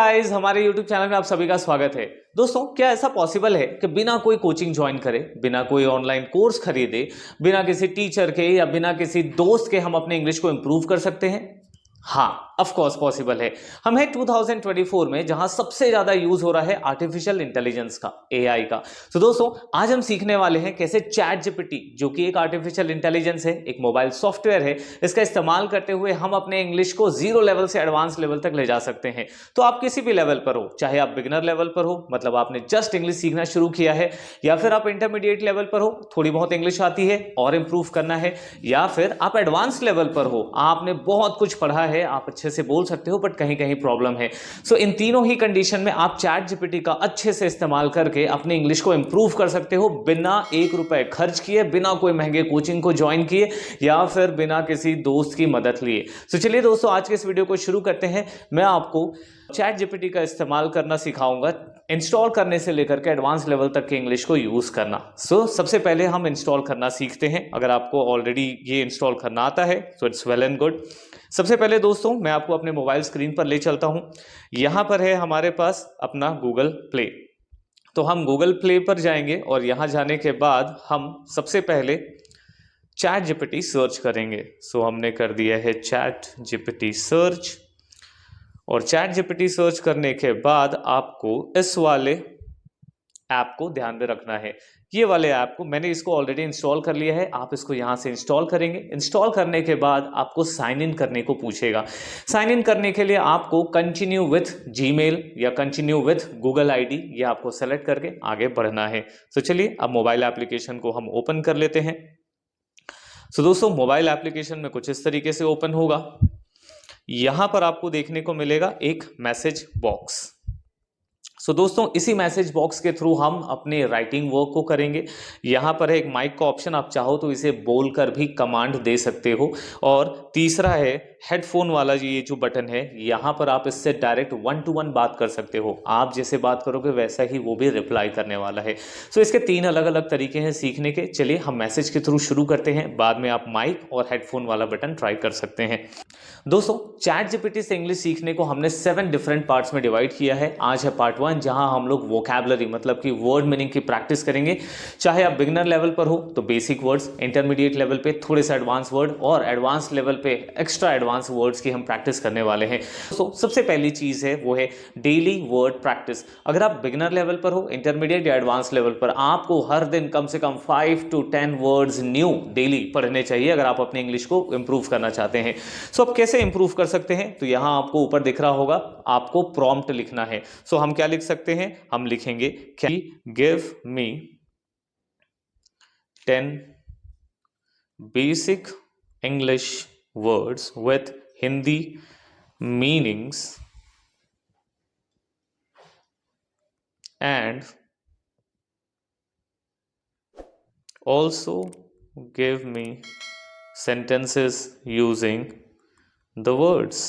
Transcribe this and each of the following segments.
Guys, हमारे YouTube channel में आप सभी का स्वागत है। दोस्तों, क्या ऐसा पॉसिबल है कि बिना कोई कोचिंग ज्वाइन करे, बिना कोई ऑनलाइन कोर्स खरीदे, बिना किसी टीचर के या बिना किसी दोस्त के हम अपने इंग्लिश को इंप्रूव कर सकते हैं? हाँ, ऑफ कोर्स पॉसिबल है। हम हैं 2024 में, जहां सबसे ज्यादा यूज हो रहा है आर्टिफिशियल इंटेलिजेंस का, एआई का। तो दोस्तों, आज हम सीखने वाले हैं कैसे चैट जीपीटी, जो कि एक आर्टिफिशियल इंटेलिजेंस है, एक मोबाइल सॉफ्टवेयर है, इसका इस्तेमाल करते हुए हम अपने इंग्लिश को जीरो लेवल से एडवांस लेवल तक ले जा सकते हैं। तो आप किसी भी लेवल पर हो, चाहे आप बिगिनर लेवल पर हो, मतलब आपने जस्ट इंग्लिश सीखना शुरू किया है, या फिर आप इंटरमीडिएट लेवल पर हो, थोड़ी बहुत इंग्लिश आती है और इंप्रूव करना है, या फिर आप एडवांस लेवल पर हो, आपने बहुत कुछ पढ़ा है, आप अच्छे से बोल सकते हो, बट कहीं कहीं प्रॉब्लम है। सो इन तीनों ही कंडीशन में आप चैट जीपीटी का अच्छे से इस्तेमाल करके अपने इंग्लिश को इंप्रूव कर सकते हो, बिना ₹1 खर्च किए, बिना कोई महंगे कोचिंग को ज्वाइन किए, या फिर बिना किसी दोस्त की मदद लिए। तो चलिए दोस्तों, आज के इस वीडियो को शुरू करते हैं। मैं आपको चैट जीपीटी का इस्तेमाल करना सिखाऊंगा, इंस्टॉल करने से लेकर के एडवांस लेवल तक के इंग्लिश को यूज करना। सबसे पहले हम इंस्टॉल करना सीखते हैं। अगर आपको ऑलरेडी ये इंस्टॉल करना आता है तो इट्स वेल एंड गुड। सबसे पहले दोस्तों, मैं आपको अपने मोबाइल स्क्रीन पर ले चलता हूं। यहां पर है हमारे पास अपना गूगल प्ले। तो हम गूगल प्ले पर जाएंगे और यहां जाने के बाद हम सबसे पहले चैट जीपीटी सर्च करेंगे। हमने कर दिया है चैट जीपीटी सर्च, और चैट जीपीटी सर्च करने के बाद आपको इस वाले ऐप को ध्यान में रखना है। ये वाले ऐप को मैंने इसको ऑलरेडी इंस्टॉल कर लिया है, आप इसको यहां से इंस्टॉल करेंगे। इंस्टॉल करने के बाद आपको साइन इन करने को पूछेगा। साइन इन करने के लिए आपको कंटिन्यू विथ जीमेल या कंटिन्यू विथ गूगल आईडी, ये आपको सेलेक्ट करके आगे बढ़ना है। तो चलिए, अब मोबाइल एप्लीकेशन को हम ओपन कर लेते हैं। दोस्तों, मोबाइल एप्लीकेशन में कुछ इस तरीके से ओपन होगा। यहां पर आपको देखने को मिलेगा एक मैसेज बॉक्स। दोस्तों, इसी मैसेज बॉक्स के थ्रू हम अपने राइटिंग वर्क को करेंगे। यहां पर है एक माइक का ऑप्शन, आप चाहो तो इसे बोलकर भी कमांड दे सकते हो। और तीसरा है हेडफोन वाला, ये जो बटन है, यहां पर आप इससे डायरेक्ट 1 to 1 बात कर सकते हो। आप जैसे बात करोगे वैसा ही वो भी रिप्लाई करने वाला है। इसके 3 अलग अलग तरीके हैं सीखने के। चलिए, हम मैसेज के थ्रू शुरू करते हैं, बाद में आप माइक और हेडफोन वाला बटन ट्राई कर सकते हैं। दोस्तों, चैट जीपीटी से इंग्लिश सीखने को हमने 7 डिफरेंट पार्ट्स में डिवाइड किया है। आज है पार्ट 1, जहां हम लोग वोकैबुलरी, मतलब कि वर्ड मीनिंग की प्रैक्टिस करेंगे। चाहे आप बिगिनर लेवल पर हो तो बेसिक वर्ड्स, इंटरमीडिएट लेवल पे थोड़े से एडवांस वर्ड, और एडवांस लेवल पे एक्स्ट्रा एडवांस वर्ड्स की हम प्रैक्टिस करने वाले हैं। सबसे पहली चीज है वो है डेली वर्ड प्रैक्टिस। अगर आप बिगिनर लेवल पर हो, इंटरमीडिएट या एडवांस लेवल पर, आपको हर दिन कम से कम 5 to 10 वर्ड्स न्यू डेली पढ़ने चाहिए अगर आप अपने इंग्लिश को इंप्रूव करना चाहते हैं। अब कैसे इंप्रूव कर सकते हैं? तो यहां आपको ऊपर दिख रहा होगा, आपको प्रॉम्प्ट लिखना है। हम क्या लिख सकते हैं? हम लिखेंगे give me 10 basic English words with Hindi meanings and also give me sentences using the words.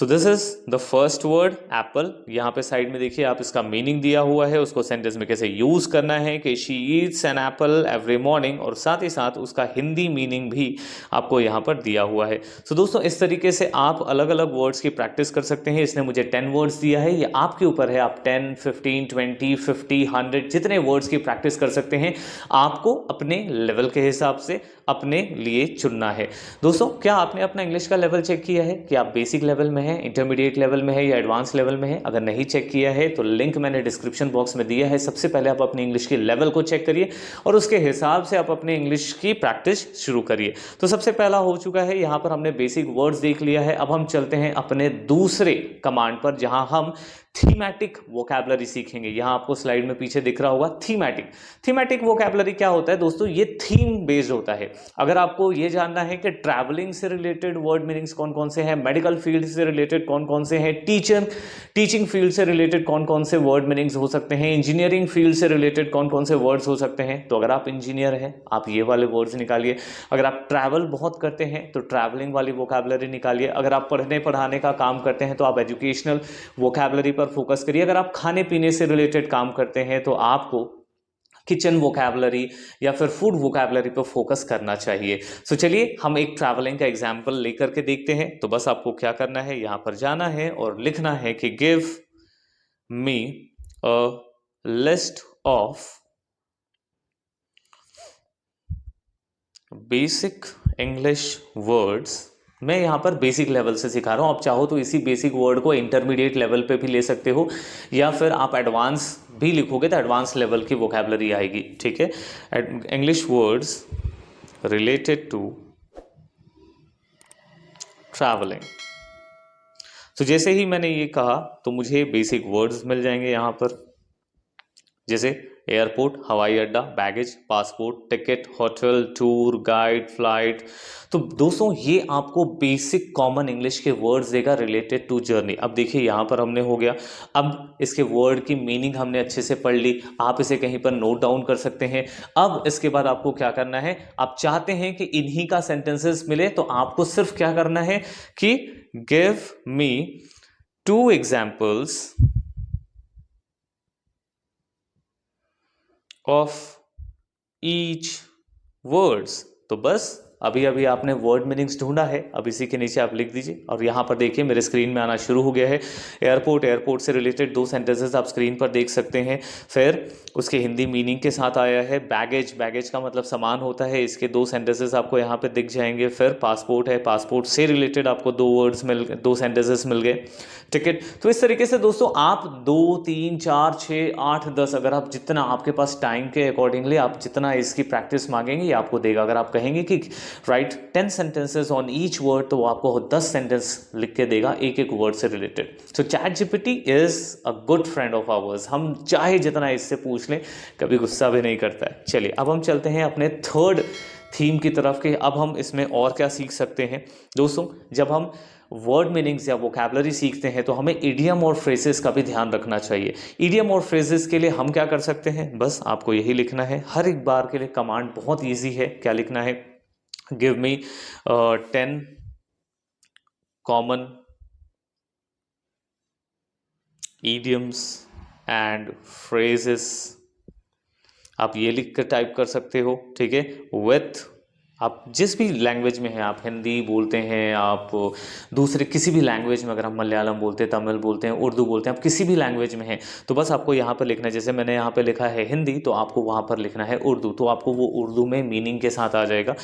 This is the first word Apple. यहां पे साइड में देखिए, आप इसका मीनिंग दिया हुआ है, उसको सेंटेंस में कैसे यूज करना है कि she eats an apple every morning, और साथ ही साथ उसका हिंदी मीनिंग भी आपको यहां पर दिया हुआ है। दोस्तों, इस तरीके से आप अलग अलग वर्ड्स की प्रैक्टिस कर सकते हैं। इसने मुझे 10 वर्ड्स दिया है, ये आपके ऊपर है, आप 10, 15, 20, 50, 100 जितने वर्ड्स की प्रैक्टिस कर सकते हैं। आपको अपने लेवल के हिसाब से अपने लिए चुनना है। दोस्तों, क्या आपने अपना इंग्लिश का लेवल चेक किया है कि आप बेसिक लेवल में है, इंटरमीडिएट लेवल में है या एडवांस लेवल में है? अगर नहीं चेक किया है तो लिंक मैंने डिस्क्रिप्शन बॉक्स में दिया है। सबसे पहले आप अपनी इंग्लिश के लेवल को चेक करिए और उसके हिसाब से आप अपने इंग्लिश की प्रैक्टिस शुरू करिए। सबसे पहला हो चुका है, यहां पर हमने बेसिक वर्ड्स देख लिया है। अब हम चलते हैं अपने दूसरे कमांड पर, जहां हम थीमैटिक वोकैबुलरी सीखेंगे। यहां आपको स्लाइड में पीछे दिख रहा होगा थीमैटिक वोकैबुलरी क्या होता है दोस्तों? ये थीम बेस्ड होता है। अगर आपको ये जानना है कि ट्रैवलिंग से रिलेटेड वर्ड मीनिंग्स कौन कौन से हैं, मेडिकल फील्ड से रिलेटेड कौन कौन से हैं, टीचिंग फील्ड से रिलेटेड कौन कौन से वर्ड मीनिंग्स हो सकते हैं, इंजीनियरिंग फील्ड से रिलेटेड कौन कौन से वर्ड्स हो सकते हैं, तो अगर आप इंजीनियर हैं आप ये वाले वर्ड्स निकालिए। अगर आप ट्रैवल बहुत करते हैं तो ट्रैवलिंग वाली वोकैबुलरी निकालिए। अगर आप पढ़ने पढ़ाने का काम करते हैं तो आप एजुकेशनल वोकैबुलरी पर फोकस करिए। अगर आप खाने पीने से रिलेटेड काम करते हैं तो आपको किचन वोकैबलरी या फिर फूड वोकैबलरी पर फोकस करना चाहिए। सो चलिए हम एक ट्रैवलिंग का एग्जाम्पल लेकर के देखते हैं। तो बस आपको क्या करना है, यहाँ पर जाना है और लिखना है कि give me a list of basic English words. मैं यहाँ पर बेसिक लेवल से सिखा रहा हूँ, आप चाहो तो इसी बेसिक वर्ड को इंटरमीडिएट लेवल पे भी ले सकते हो, या फिर आप एडवांस भी लिखोगे तो एडवांस लेवल की वोकैबलरी आएगी। ठीक है, English words related to travelling. तो जैसे ही मैंने ये कहा तो मुझे बेसिक वर्ड्स मिल जाएंगे यहाँ पर, जैसे एयरपोर्ट, हवाई अड्डा, baggage, passport, ticket, hotel, tour, guide, flight. तो दोस्तों ये आपको बेसिक कॉमन इंग्लिश के वर्ड्स देगा रिलेटेड टू जर्नी। अब देखिए यहाँ पर हमने हो गया, अब इसके वर्ड की मीनिंग हमने अच्छे से पढ़ ली, आप इसे कहीं पर नोट डाउन कर सकते हैं। अब इसके बाद आपको क्या करना है, आप चाहते हैं कि इन्हीं का सेंटेंसेस मिले तो आपको सिर्फ क्या करना है कि give me 2 examples of each words. तो बस अभी अभी आपने वर्ड मीनिंग्स ढूंढा है, अब इसी के नीचे आप लिख दीजिए। और यहाँ पर देखिए मेरे स्क्रीन में आना शुरू हो गया है। एयरपोर्ट, एयरपोर्ट से रिलेटेड 2 सेंटेंसेस आप स्क्रीन पर देख सकते हैं। फिर उसके हिंदी मीनिंग के साथ आया है। बैगेज, बैगेज का मतलब सामान होता है, इसके 2 सेंटेंसेस आपको यहाँ पे दिख जाएंगे। फिर पासपोर्ट है, पासपोर्ट से रिलेटेड आपको 2 सेंटेंसेस मिल गए। टिकट। तो इस तरीके से दोस्तों आप 2, 3, 4, 6, 8, 10, अगर आप जितना आपके पास टाइम के अकॉर्डिंगली आप जितना इसकी प्रैक्टिस मांगेंगे ये आपको देगा। अगर आप कहेंगे कि right 10 sentences on each word, तो वो आपको 10 सेंटेंस लिख के देगा एक एक वर्ड से related. So chat GPT is a good friend of hours. हम चाहे जितना इससे पूछ लें कभी गुस्सा भी नहीं करता है। चलिए अब हम चलते हैं अपने थर्ड थीम की तरफ के। अब हम इसमें और क्या सीख सकते हैं दोस्तों, जब हम वर्ड मीनिंग्स या वोकैबलरी सीखते हैं तो हमें इडियम और फ्रेजेस का भी ध्यान रखना चाहिए। इडियम और फ्रेजेस के लिए हम क्या कर सकते हैं, बस आपको यही लिखना है। हर एक बार के लिए कमांड बहुत ईजी है। क्या लिखना है, give me 10 common idioms and phrases। आप ये लिख कर टाइप कर सकते हो, ठीक है। विथ आप जिस भी लैंग्वेज में हैं, आप हिंदी बोलते हैं, आप दूसरे किसी भी लैंग्वेज में, अगर हम मलयालम बोलते हैं, तमिल बोलते हैं, उर्दू बोलते हैं, आप किसी भी लैंग्वेज में हैं तो बस आपको यहाँ पर लिखना है। जैसे मैंने यहाँ पे लिखा है हिंदी, तो आपको वहाँ पर लिखना है उर्दू, तो आपको वो उर्दू में मीनिंग के साथ आ जाएगा।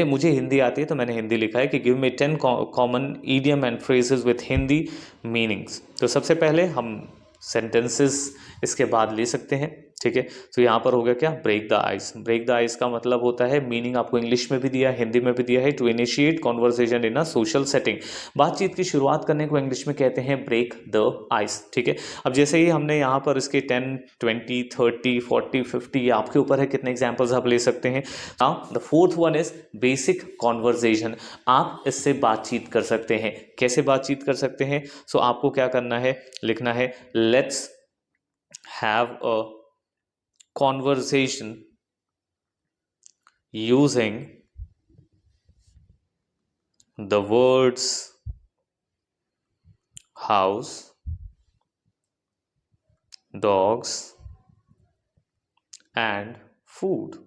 मुझे हिंदी आती है तो मैंने हिंदी लिखा है कि give me 10 common idiom and phrases with Hindi meanings. तो सबसे पहले हम सेंटेंसेस इसके बाद ले सकते हैं, ठीक है। तो यहाँ पर हो गया क्या, break the ice. Break the ice का मतलब होता है, मीनिंग आपको इंग्लिश में भी दिया है, हिंदी में भी दिया है, to initiate conversation in a social setting. बातचीत की शुरुआत करने को इंग्लिश में कहते हैं ब्रेक द आइस, ठीक है। अब जैसे ही हमने यहाँ पर इसके 10, 20, 30, 40, 50, आपके ऊपर है कितने एग्जाम्पल्स आप ले सकते हैं। The fourth one is basic conversation. आप इससे बातचीत कर सकते हैं। कैसे बातचीत कर सकते हैं, सो आपको क्या करना है, लिखना है let's have a conversation using the words house, dogs and food।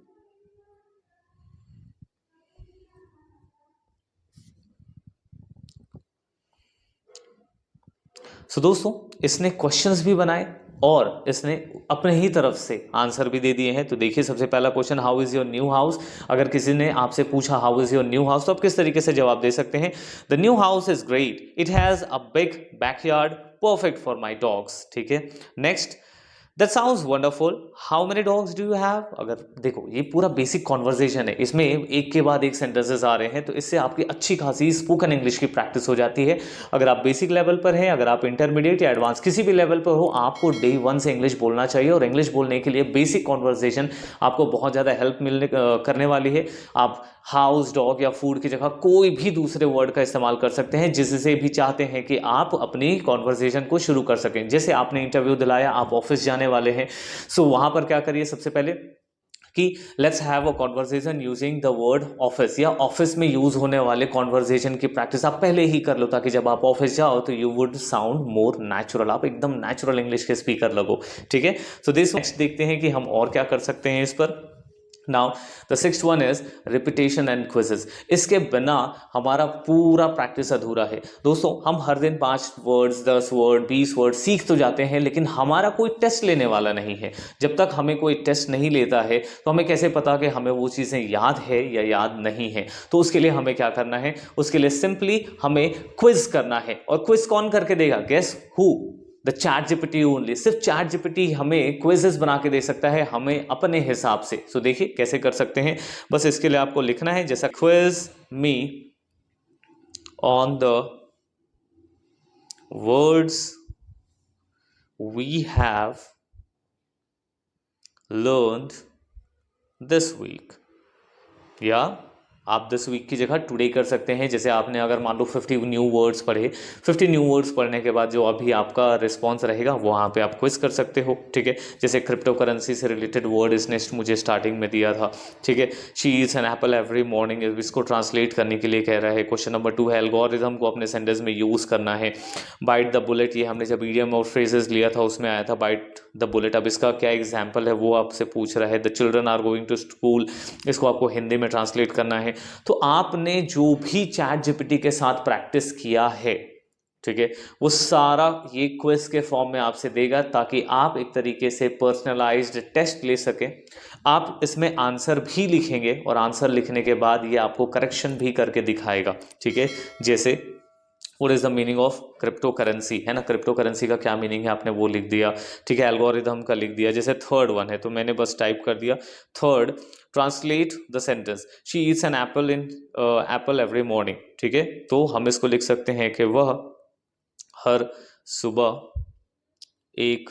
सो दोस्तों इसने क्वेश्चंस भी बनाए और इसने अपने ही तरफ से आंसर भी दे दिए हैं। तो देखिए सबसे पहला question, how is your new house. अगर किसी ने आपसे पूछा how is your new house, तो आप किस तरीके से जवाब दे सकते हैं, the new house is great, it has a big backyard, perfect for my dogs, ठीक है। Next, that sounds wonderful, how many dogs do you have. अगर देखो ये पूरा बेसिक कॉन्वर्जेशन है, इसमें एक के बाद एक सेंटेंसेस आ रहे हैं, तो इससे आपकी अच्छी खासी स्पोकन इंग्लिश की प्रैक्टिस हो जाती है। अगर आप बेसिक लेवल पर हैं, अगर आप इंटरमीडिएट या एडवांस किसी भी लेवल पर हो, आपको डे 1 से इंग्लिश बोलना चाहिए। और इंग्लिश बोलने के लिए बेसिक कॉन्वर्जेशन आपको बहुत ज़्यादा हेल्प करने वाली है। आप हाउस, डॉग या फूड की जगह कोई भी दूसरे वर्ड का इस्तेमाल कर सकते हैं जिससे भी चाहते हैं कि आप अपनी कॉन्वर्सेशन को शुरू कर सकें। जैसे आपने इंटरव्यू दिलाया, आप ऑफिस जाने वाले हैं, सो वहां पर क्या करिए, सबसे पहले कि let's have a conversation using the word office, या ऑफिस में यूज होने वाले कॉन्वर्सेशन की प्रैक्टिस आप पहले ही कर लो, ताकि जब आप ऑफिस जाओ तो you would sound more natural, आप एकदम नेचुरल इंग्लिश के स्पीकर लगो। ठीक है, सो दिस नेक्स्ट देखते हैं कि हम और क्या कर सकते हैं इस पर। Now the sixth one is repetition and quizzes. इसके बिना हमारा पूरा प्रैक्टिस अधूरा है। दोस्तों, हम हर दिन 5 वर्ड्स, 10 वर्ड, 20 वर्ड सीख तो जाते हैं, लेकिन हमारा कोई टेस्ट लेने वाला नहीं है। जब तक हमें कोई टेस्ट नहीं लेता है तो हमें कैसे पता कि हमें वो चीज़ें याद है या याद नहीं है। तो उसके लिए हमें क्या करना है, उसके लिए सिंपली हमें क्विज करना है। और क्विज कौन करके देगा? Guess who? The chat GPT only. सिर्फ चैट जीपीटी हमें क्विजेस बना के दे सकता है, हमें अपने हिसाब से। सो देखिए कैसे कर सकते हैं। बस इसके लिए आपको लिखना है जैसा quiz me on the words we have learned this week, या आप दिस वीक की जगह टुडे कर सकते हैं। जैसे आपने अगर मान लो 50 न्यू वर्ड्स पढ़े, 50 न्यू वर्ड्स पढ़ने के बाद जो अभी आपका रिस्पॉन्स रहेगा वहाँ पे आप क्विज कर सकते हो। ठीक है, जैसे क्रिप्टो करेंसी से रिलेटेड वर्ड इसने मुझे स्टार्टिंग में दिया था। ठीक है, she eats an apple every morning, इसको ट्रांसलेट करने के लिए कह रहा है। क्वेश्चन नंबर 2 है एल्गोरिथम को अपने सेंटेंस में यूज़ करना है। बाइट द बुलेट, ये हमने जब ईडियम और फ्रेजेस लिया था उसमें आया था बाइट द बुलेट। अब इसका क्या एग्जाम्पल है वो आपसे पूछ रहा है। The children are going to school, इसको आपको हिंदी में ट्रांसलेट करना है। तो आपने जो भी चैट जीपीटी के साथ प्रैक्टिस किया है, ठीक है, वो सारा ये क्विज के फॉर्म में आपसे देगा, ताकि आप एक तरीके से पर्सनलाइज्ड टेस्ट ले सकें। आप इसमें आंसर भी लिखेंगे और आंसर लिखने के बाद ये आपको करेक्शन भी करके दिखाएगा। ठीक है, जैसे what is the meaning of crypto currency, है ना, क्रिप्टो करेंसी का क्या मीनिंग है आपने वो लिख दिया। ठीक है, एल्गोरिथम का लिख दिया। जैसे थर्ड वन है तो मैंने बस टाइप कर दिया third, translate the sentence she eats an apple in apple every morning. ठीक है, तो हम इसको लिख सकते हैं कि वह हर सुबह एक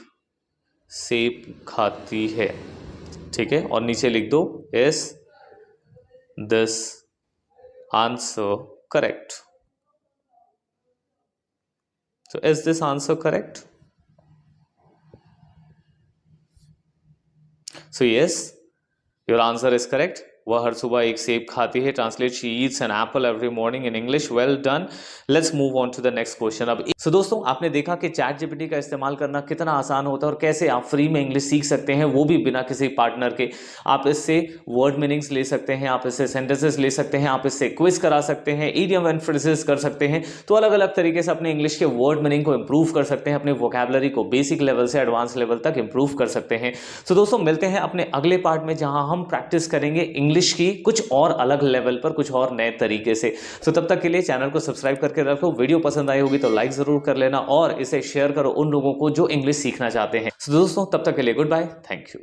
सेब खाती है। ठीक है, और नीचे लिख दो is this answer correct. So is this answer correct? So yes, your answer is correct. वह हर सुबह एक सेब खाती है। Translate she eats an apple every morning in English. Well done, let's move on to the next question. अब so दोस्तों, आपने देखा कि चैट जीपीटी का इस्तेमाल करना कितना आसान होता है और कैसे आप फ्री में इंग्लिश सीख सकते हैं, वो भी बिना किसी पार्टनर के। आप इससे वर्ड मीनिंग्स ले सकते हैं, आप इससे सेंटेंसेस ले सकते हैं, आप इससे क्विज करा सकते हैं, इडियम एंड फ्रेजेस कर सकते हैं। तो अलग अलग तरीके से अपने इंग्लिश के वर्ड मीनिंग को इंप्रूव कर सकते हैं, अपने वोकैबुलरी को बेसिक लेवल से एडवांस लेवल तक इंप्रूव कर सकते हैं। तो दोस्तों, मिलते हैं अपने अगले पार्ट में, जहां हम प्रैक्टिस करेंगे इंग्लिश की कुछ और अलग लेवल पर, कुछ और नए तरीके से। तो तब तक के लिए चैनल को सब्सक्राइब करके रखो। वीडियो पसंद आई होगी तो लाइक जरूर कर लेना और इसे शेयर करो उन लोगों को जो इंग्लिश सीखना चाहते हैं। तो दोस्तों, तब तक के लिए गुड बाय, थैंक यू।